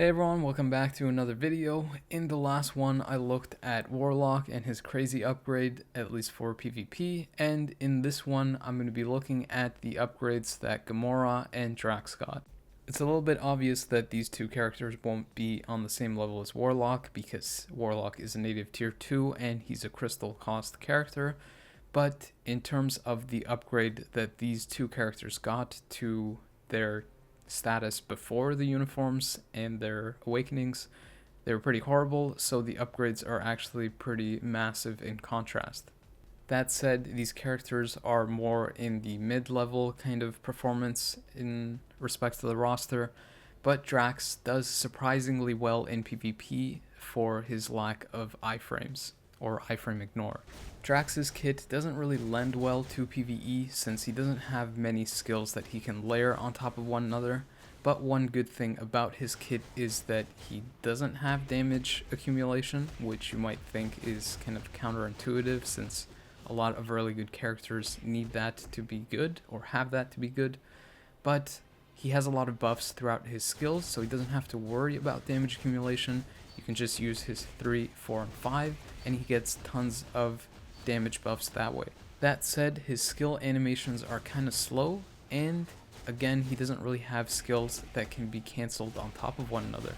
Hey everyone, welcome back to another video. In the last one, I looked at Warlock and his crazy upgrade, at least for PvP, and in this one, I'm going to be looking at the upgrades that Gamora and Drax got. It's a little bit obvious that these two characters won't be on the same level as Warlock, because Warlock is a native tier 2 and he's a crystal cost character, but in terms of the upgrade that these two characters got to their status before the uniforms and their awakenings, they were pretty horrible, so the upgrades are actually pretty massive in contrast. That said, these characters are more in the mid-level kind of performance in respect to the roster, but Drax does surprisingly well in PvP for his lack of iframes, or iframe ignore. Drax's kit doesn't really lend well to PvE since he doesn't have many skills that he can layer on top of one another, but one good thing about his kit is that he doesn't have damage accumulation, which you might think is kind of counterintuitive since a lot of really good characters need that to be good, or have that to be good, but he has a lot of buffs throughout his skills, so he doesn't have to worry about damage accumulation. You can just use his 3, 4, and 5, and he gets tons of damage buffs that way. That said, his skill animations are kind of slow, and again, he doesn't really have skills that can be cancelled on top of one another.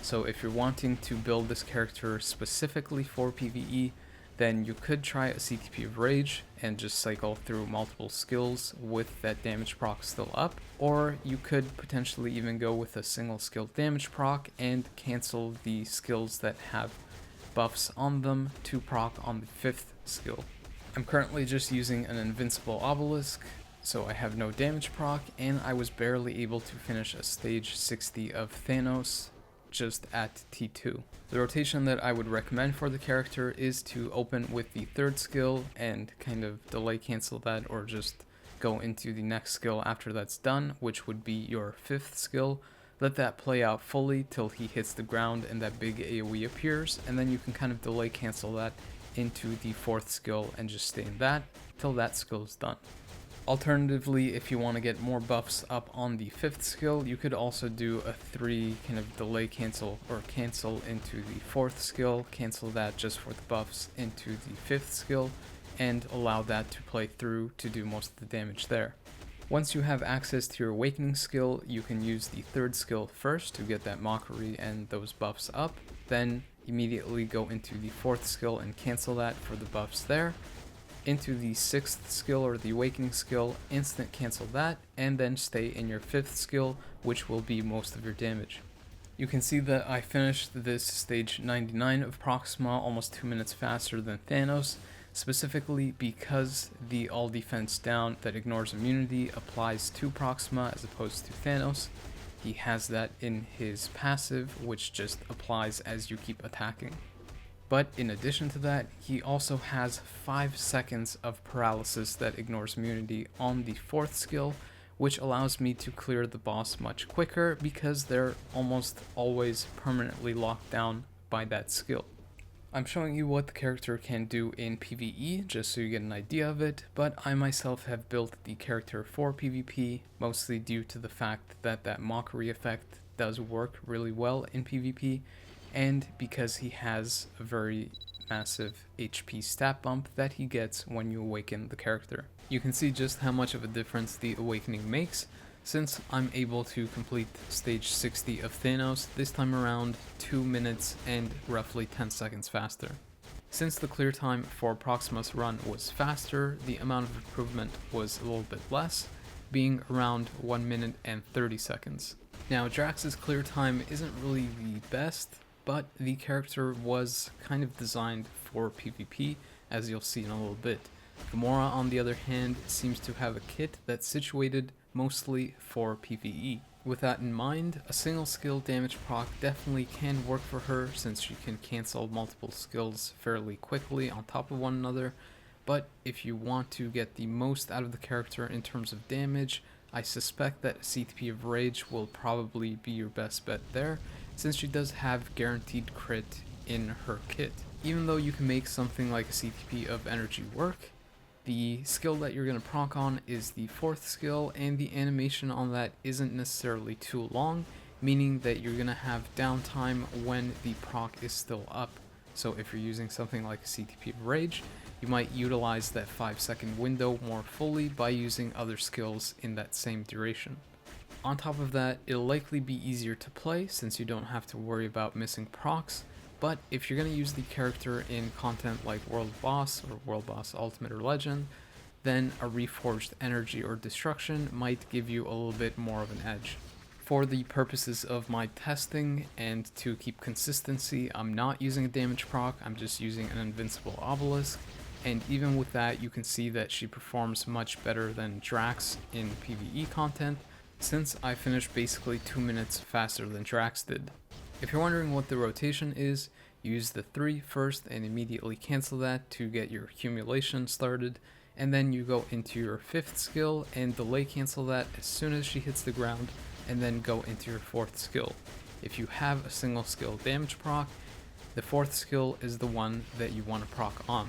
So if you're wanting to build this character specifically for PvE, then you could try a CTP of Rage and just cycle through multiple skills with that damage proc still up, or you could potentially even go with a single skill damage proc and cancel the skills that have buffs on them to proc on the 5th skill. I'm currently just using an invincible obelisk, so I have no damage proc, and I was barely able to finish a stage 60 of Thanos just at T2. The rotation that I would recommend for the character is to open with the 3rd skill and kind of delay cancel that, or just go into the next skill after that's done, which would be your 5th skill. Let that play out fully till he hits the ground and that big AoE appears, and then you can kind of delay cancel that into the 4th skill and just stay in that till that skill is done. Alternatively, if you want to get more buffs up on the 5th skill, you could also do a 3 kind of delay cancel, or cancel into the 4th skill, cancel that just for the buffs into the 5th skill, and allow that to play through to do most of the damage there. Once you have access to your awakening skill, you can use the 3rd skill first to get that mockery and those buffs up, then immediately go into the 4th skill and cancel that for the buffs there, into the 6th skill or the awakening skill, instant cancel that, and then stay in your 5th skill, which will be most of your damage. You can see that I finished this stage 99 of Proxima almost 2 minutes faster than Thanos, specifically because the all defense down that ignores immunity applies to Proxima as opposed to Thanos. He has that in his passive, which just applies as you keep attacking. But in addition to that, he also has 5 seconds of paralysis that ignores immunity on the 4th skill, which allows me to clear the boss much quicker because they're almost always permanently locked down by that skill. I'm showing you what the character can do in PvE just so you get an idea of it, but I myself have built the character for PvP, mostly due to the fact that that mockery effect does work really well in PvP, and because he has a very massive HP stat bump that he gets when you awaken the character. You can see just how much of a difference the awakening makes, since I'm able to complete stage 60 of Thanos this time around 2 minutes and roughly 10 seconds faster. Since the clear time for Proxima's run was faster, the amount of improvement was a little bit less, being around 1 minute and 30 seconds. Now, Drax's clear time isn't really the best, but the character was kind of designed for PvP, as you'll see in a little bit. Gamora, on the other hand, seems to have a kit that's situated mostly for PvE. With that in mind, a single skill damage proc definitely can work for her since she can cancel multiple skills fairly quickly on top of one another, but if you want to get the most out of the character in terms of damage, I suspect that CTP of Rage will probably be your best bet there, since she does have guaranteed crit in her kit. Even though you can make something like a CTP of Energy work, the skill that you're going to proc on is the 4th skill, and the animation on that isn't necessarily too long, meaning that you're going to have downtime when the proc is still up. So if you're using something like a CTP of Rage, you might utilize that 5-second window more fully by using other skills in that same duration. On top of that, it'll likely be easier to play since you don't have to worry about missing procs, but if you're going to use the character in content like World Boss or World Boss Ultimate or Legend, then a Reforged Energy or Destruction might give you a little bit more of an edge. For the purposes of my testing and to keep consistency, I'm not using a damage proc, I'm just using an Invincible Obelisk, and even with that you can see that she performs much better than Drax in PvE content, since I finished basically 2 minutes faster than Drax did. If you're wondering what the rotation is, use the 3 first and immediately cancel that to get your accumulation started, and then you go into your 5th skill and delay cancel that as soon as she hits the ground, and then go into your 4th skill. If you have a single skill damage proc, the 4th skill is the one that you want to proc on.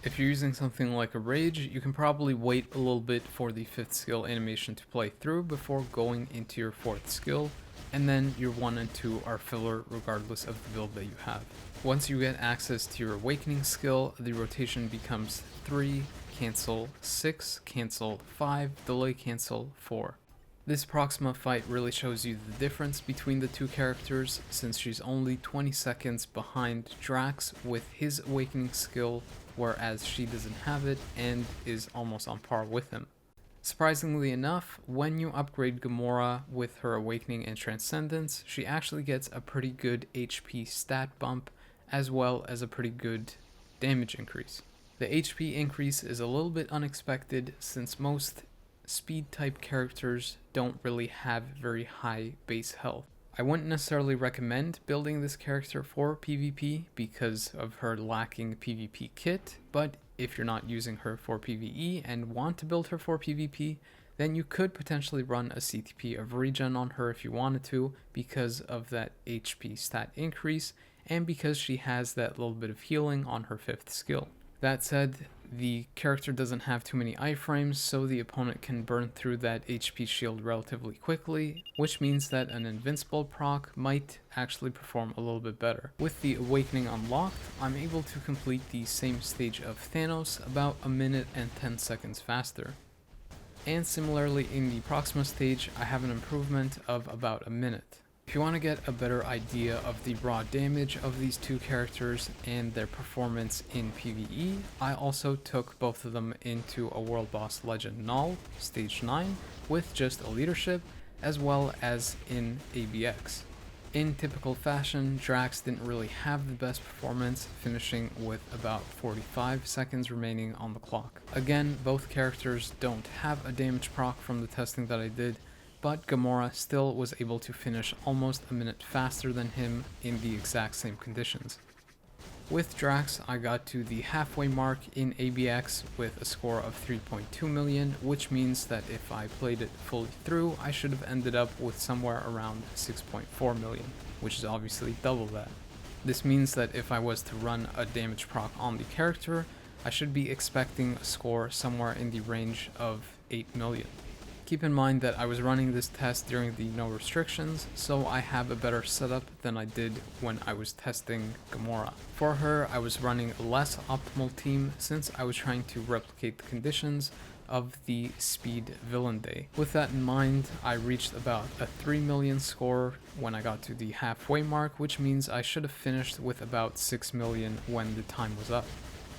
If you're using something like a Rage, you can probably wait a little bit for the 5th skill animation to play through before going into your 4th skill, and then your 1 and 2 are filler regardless of the build that you have. Once you get access to your Awakening skill, the rotation becomes 3, cancel, 6, cancel, 5, delay cancel, 4. This Proxima fight really shows you the difference between the two characters, since she's only 20 seconds behind Drax with his Awakening skill, whereas she doesn't have it and is almost on par with him. Surprisingly enough, when you upgrade Gamora with her Awakening and Transcendence, she actually gets a pretty good HP stat bump, as well as a pretty good damage increase. The HP increase is a little bit unexpected, since most speed type characters don't really have very high base health. I wouldn't necessarily recommend building this character for PvP because of her lacking PvP kit, but if you're not using her for PvE and want to build her for PvP, then you could potentially run a CTP of regen on her if you wanted to, because of that HP stat increase and because she has that little bit of healing on her 5th skill. That said, the character doesn't have too many iframes, so the opponent can burn through that HP shield relatively quickly, which means that an Invincible proc might actually perform a little bit better. With the Awakening unlocked, I'm able to complete the same stage of Thanos about 1 minute and 10 seconds faster. And similarly in the Proxima stage, I have an improvement of about 1 minute. If you want to get a better idea of the raw damage of these two characters and their performance in PvE, I also took both of them into a World Boss Legend Knull, Stage 9, with just a leadership, as well as in ABX. In typical fashion, Drax didn't really have the best performance, finishing with about 45 seconds remaining on the clock. Again, both characters don't have a damage proc from the testing that I did, but Gamora still was able to finish almost 1 minute faster than him in the exact same conditions. With Drax, I got to the halfway mark in ABX with a score of 3.2 million, which means that if I played it fully through, I should have ended up with somewhere around 6.4 million, which is obviously double that. This means that if I was to run a damage proc on the character, I should be expecting a score somewhere in the range of 8 million. Keep in mind that I was running this test during the no restrictions, so I have a better setup than I did when I was testing Gamora. For her, I was running a less optimal team since I was trying to replicate the conditions of the Speed Villain Day. With that in mind, I reached about a 3 million score when I got to the halfway mark, which means I should have finished with about 6 million when the time was up.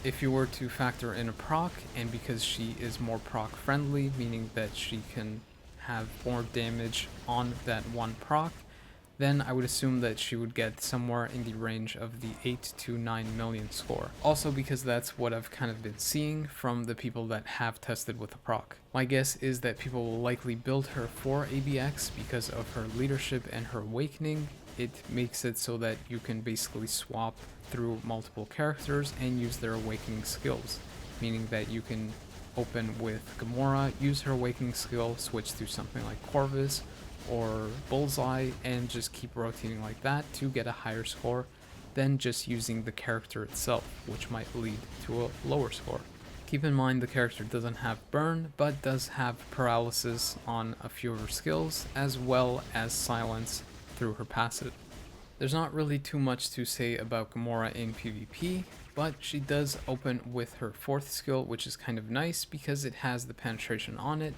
If you were to factor in a proc, and because she is more proc friendly, meaning that she can have more damage on that one proc, then I would assume that she would get somewhere in the range of the 8 to 9 million score. Also because that's what I've kind of been seeing from the people that have tested with a proc. My guess is that people will likely build her for ABX because of her leadership and her awakening. It makes it so that you can basically swap through multiple characters and use their awakening skills, meaning that you can open with Gamora, use her awakening skill, switch to something like Corvus or Bullseye, and just keep rotating like that to get a higher score than just using the character itself, which might lead to a lower score. Keep in mind the character doesn't have burn, but does have paralysis on a few of her skills, as well as silence through her passive. There's not really too much to say about Gamora in PvP, but she does open with her 4th skill, which is kind of nice because it has the penetration on it,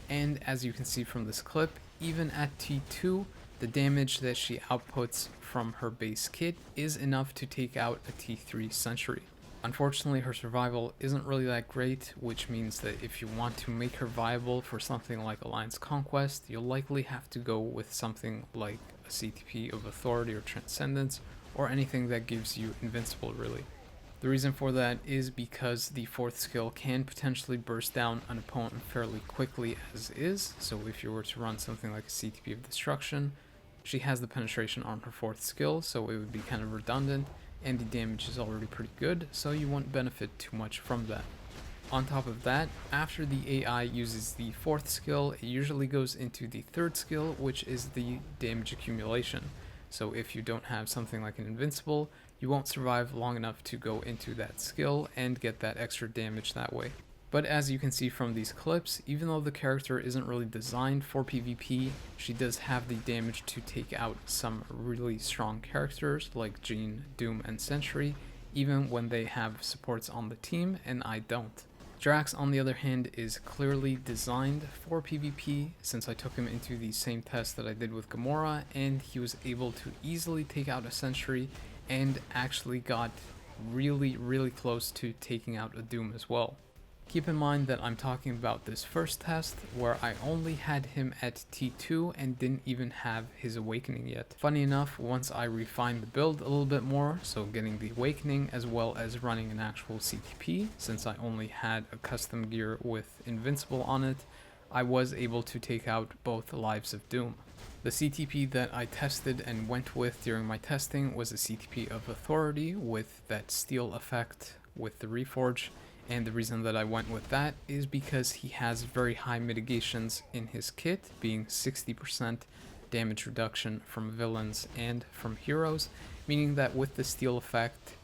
and as you can see from this clip, even at T2, the damage that she outputs from her base kit is enough to take out a T3 Sentry. Unfortunately, her survival isn't really that great, which means that if you want to make her viable for something like Alliance Conquest, you'll likely have to go with something like a CTP of Authority or Transcendence, or anything that gives you Invincible really. The reason for that is because the 4th skill can potentially burst down an opponent fairly quickly as is, so if you were to run something like a CTP of Destruction, she has the penetration on her 4th skill, so it would be kind of redundant, and the damage is already pretty good, so you won't benefit too much from that. On top of that, after the AI uses the 4th skill, it usually goes into the 3rd skill, which is the damage accumulation. So if you don't have something like an Invincible, you won't survive long enough to go into that skill and get that extra damage that way. But as you can see from these clips, even though the character isn't really designed for PvP, she does have the damage to take out some really strong characters like Jean, Doom, and Sentry, even when they have supports on the team and I don't. Drax, on the other hand, is clearly designed for PvP, since I took him into the same test that I did with Gamora, and he was able to easily take out a Sentry and actually got really close to taking out a Doom as well. Keep in mind that I'm talking about this first test where I only had him at T2 and didn't even have his awakening yet. Funny enough, once I refined the build a little bit more, so getting the awakening as well as running an actual CTP, since I only had a custom gear with Invincible on it, I was able to take out both Lives of Doom. The CTP that I tested and went with during my testing was a CTP of Authority with that steel effect with the Reforge. And the reason that I went with that is because he has very high mitigations in his kit, being 60% damage reduction from villains and from heroes, meaning that with the steel effect,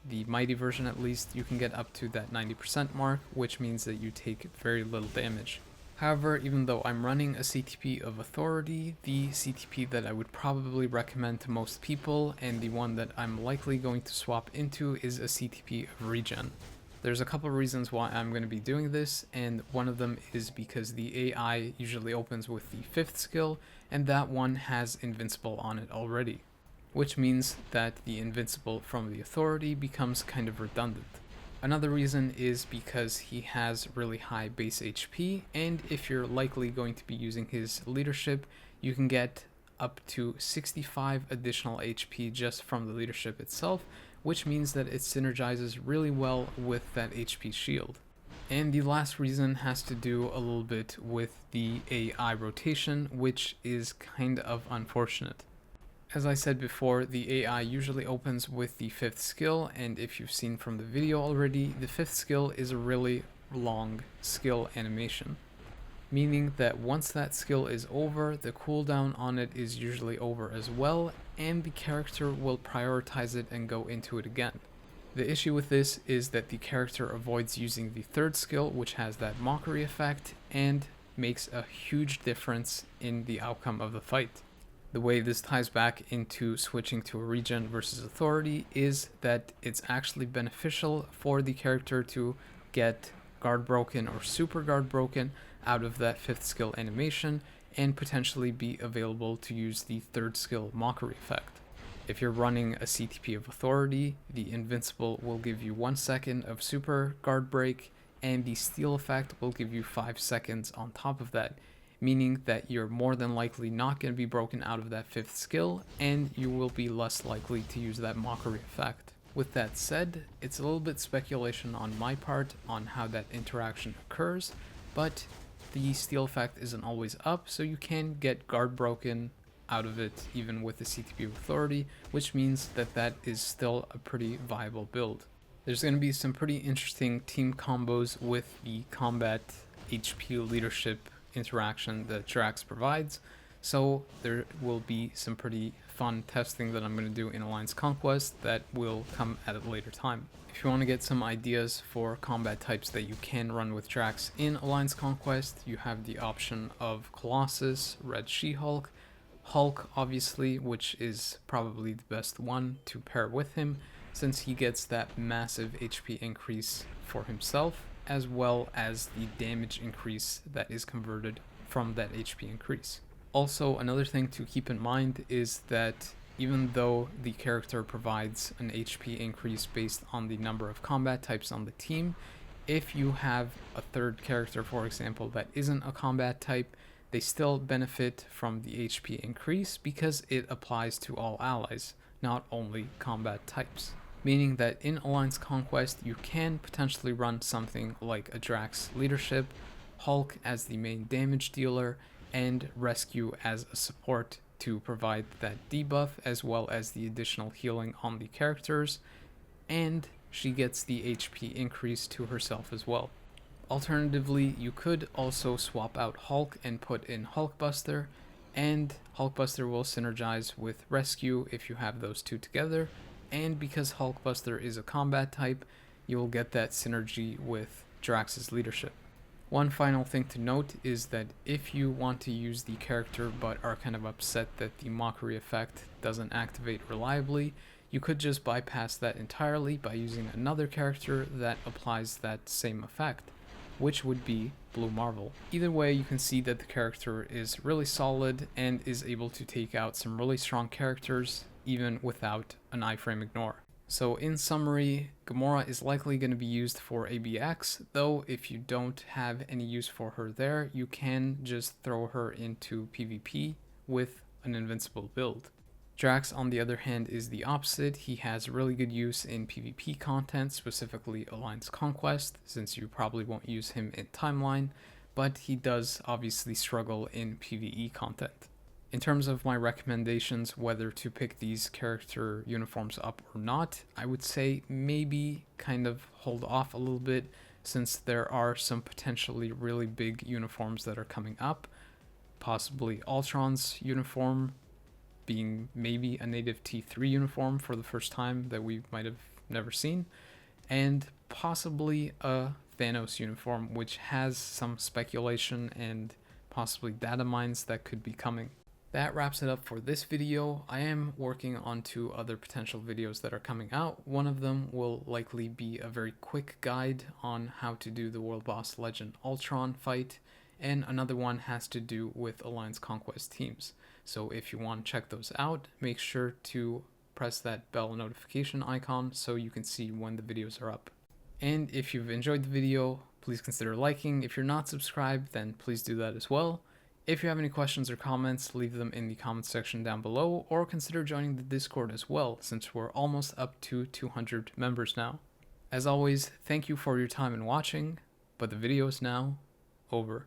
the mighty version at least, you can get up to that 90% mark, which means that you take very little damage. However, even though I'm running a CTP of Authority, the CTP that I would probably recommend to most people, and the one that I'm likely going to swap into, is a CTP of Regen. There's a couple of reasons why I'm going to be doing this, and one of them is because the AI usually opens with the 5th skill, and that one has Invincible on it already, which means that the Invincible from the Authority becomes kind of redundant. Another reason is because he has really high base HP, and if you're likely going to be using his leadership, you can get up to 65 additional HP just from the leadership itself, which means that it synergizes really well with that HP shield. And the last reason has to do a little bit with the AI rotation, which is kind of unfortunate. As I said before, the AI usually opens with the 5th skill, and if you've seen from the video already, the 5th skill is a really long skill animation. Meaning that once that skill is over, the cooldown on it is usually over as well, and the character will prioritize it and go into it again. The issue with this is that the character avoids using the 3rd skill, which has that mockery effect, and makes a huge difference in the outcome of the fight. The way this ties back into switching to a regen versus Authority is that it's actually beneficial for the character to get guard broken or super guard broken out of that 5th skill animation and potentially be available to use the 3rd skill mockery effect. If you're running a CTP of Authority, the Invincible will give you 1 second of super guard break, and the steel effect will give you 5 seconds on top of that, meaning that you're more than likely not going to be broken out of that 5th skill, and you will be less likely to use that mockery effect. With that said, it's a little bit speculation on my part on how that interaction occurs, but the steel effect isn't always up, so you can get guard broken out of it even with the CTP of Authority, which means that that is still a pretty viable build. There's going to be some pretty interesting team combos with the combat HP leadership interaction that Drax provides, so there will be some pretty fun testing that I'm going to do in Alliance Conquest that will come at a later time. If you want to get some ideas for combat types that you can run with Drax in Alliance Conquest, you have the option of Colossus, Red She-Hulk, Hulk, obviously, which is probably the best one to pair with him, since he gets that massive HP increase for himself, as well as the damage increase that is converted from that HP increase. Also, another thing to keep in mind is that even though the character provides an HP increase based on the number of combat types on the team, if you have a third character, for example, that isn't a combat type, they still benefit from the HP increase because it applies to all allies, not only combat types. Meaning that in Alliance Conquest, you can potentially run something like a Drax leadership, Hulk as the main damage dealer, and Rescue as a support to provide that debuff as well as the additional healing on the characters, and she gets the HP increase to herself as well. Alternatively, you could also swap out Hulk and put in Hulkbuster, and Hulkbuster will synergize with Rescue if you have those two together, and because Hulkbuster is a combat type, you will get that synergy with Drax's leadership. One final thing to note is that if you want to use the character but are kind of upset that the mockery effect doesn't activate reliably, you could just bypass that entirely by using another character that applies that same effect, which would be Blue Marvel. Either way, you can see that the character is really solid and is able to take out some really strong characters even without an iframe ignore. So in summary, Gamora is likely going to be used for ABX, though if you don't have any use for her there, you can just throw her into PvP with an invincible build. Drax, on the other hand, is the opposite. He has really good use in PvP content, specifically Alliance Conquest, since you probably won't use him in Timeline, but he does obviously struggle in PvE content. In terms of my recommendations, whether to pick these character uniforms up or not, I would say maybe kind of hold off a little bit, since there are some potentially really big uniforms that are coming up, possibly Ultron's uniform being maybe a native T3 uniform for the first time that we might have never seen, and possibly a Thanos uniform, which has some speculation and possibly data mines that could be coming. That wraps it up for this video. I am working on 2 other potential videos that are coming out. One of them will likely be a very quick guide on how to do the World Boss Legend Ultron fight, and another one has to do with Alliance Conquest teams. So if you want to check those out, make sure to press that bell notification icon so you can see when the videos are up. And if you've enjoyed the video, please consider liking. If you're not subscribed, then please do that as well. If you have any questions or comments, leave them in the comments section down below, or consider joining the Discord as well, since we're almost up to 200 members now. As always, thank you for your time and watching, but the video is now over.